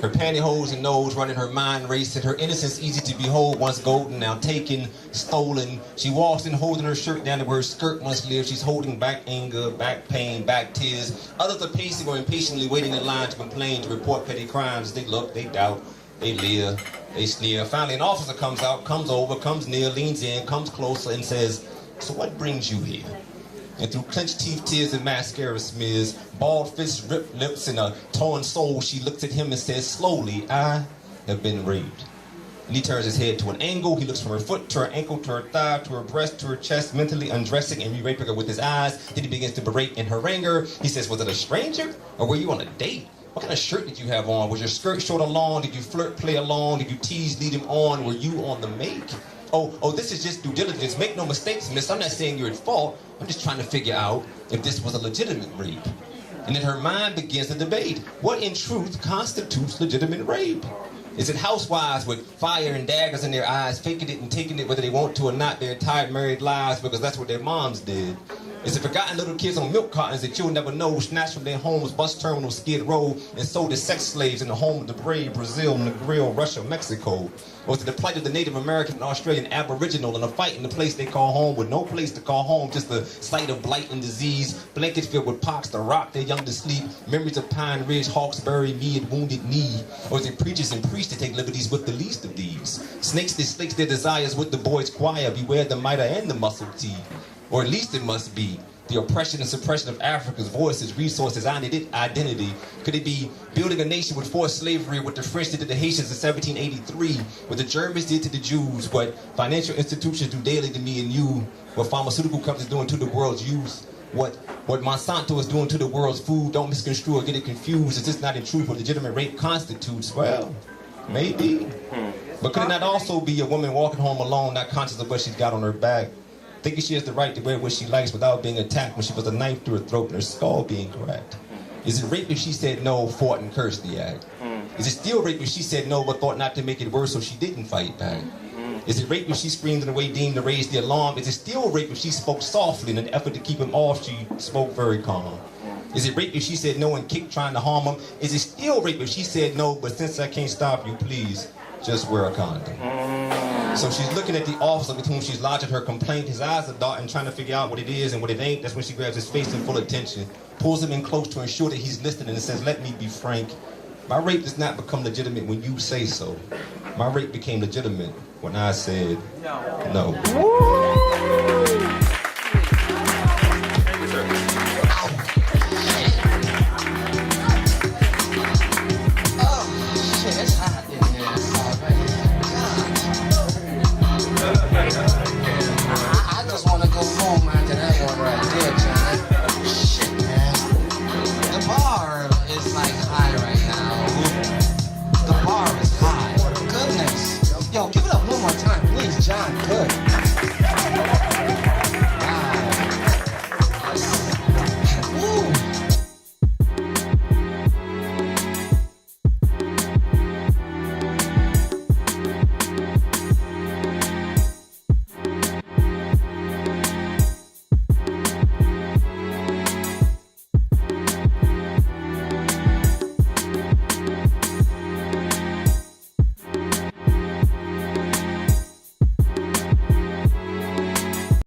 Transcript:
Her pantyhose and nose running her mind racing, her innocence easy to behold, once golden, now taken, stolen. She walks in holding her shirt down to where her skirt once lived. She's holding back anger, back pain, back tears. Others are pacing or impatiently waiting in line to complain, to report petty crimes. They look, they doubt, they leer, they sneer. Finally, an officer comes out, comes over, comes near, leans in, comes closer and says, "So what brings you here?" And through clenched teeth, tears, and mascara smears, bald fists, ripped lips, and a torn soul, she looks at him and says slowly, "I have been raped." And he turns his head to an angle. He looks from her foot to her ankle, to her thigh, to her breast, to her chest, mentally undressing and re-raping her with his eyes. Then he begins to berate in her anger. He says, "Was it a stranger? Or were you on a date? What kind of shirt did you have on? Was your skirt short or long? Did you flirt, play along? Did you tease, lead him on? Were you on the make? Oh, this is just due diligence. Make no mistakes, miss. I'm not saying you're at fault. I'm just trying to figure out if this was a legitimate rape." And then her mind begins to debate. What in truth constitutes legitimate rape? Is it housewives with fire and daggers in their eyes, faking it and taking it whether they want to or not, their entire married lives because that's what their moms did? Is it forgotten little kids on milk cartons that you'll never know, snatched from their homes, bus terminals, Skid Row, and sold as sex slaves in the home of the brave, Brazil, Negril, Russia, Mexico? Or is it the plight of the Native American and Australian Aboriginal in a fight in the place they call home with no place to call home, just the sight of blight and disease, blankets filled with pox to rock their young to sleep, memories of Pine Ridge, Hawkesbury, me at Wounded Knee? Or is it preachers and priests that take liberties with the least of these? Snakes that slakes their desires with the boys' choir, beware the mitre and the muscle tee. Or at least it must be the oppression and suppression of Africa's voices, resources, identity. Could it be building a nation with forced slavery, what the French did to the Haitians in 1783, what the Germans did to the Jews, what financial institutions do daily to me and you, what pharmaceutical companies doing to the world's youth, what Monsanto is doing to the world's food? Don't misconstrue or get it confused. Is this not in truth what legitimate rape constitutes? Well, maybe. But could it not also be a woman walking home alone, not conscious of what she's got on her back, thinking she has the right to wear what she likes without being attacked when she was a knife through her throat and her skull being cracked? Is it rape if she said no, fought, and cursed the act? Is it still rape if she said no but thought not to make it worse so she didn't fight back? Is it rape if she screamed in a way deemed to raise the alarm? Is it still rape if she spoke softly in an effort to keep him off, she spoke very calm? Is it rape if she said no and kicked trying to harm him? Is it still rape if she said no, but since I can't stop you, please, just wear a condom? So she's looking at the officer with whom she's lodging her complaint. His eyes are darting, trying to figure out what it is and what it ain't. That's when she grabs his face in full attention, pulls him in close to ensure that he's listening and says, "Let me be frank. My rape does not become legitimate when you say so. My rape became legitimate when I said no." It's hot in here.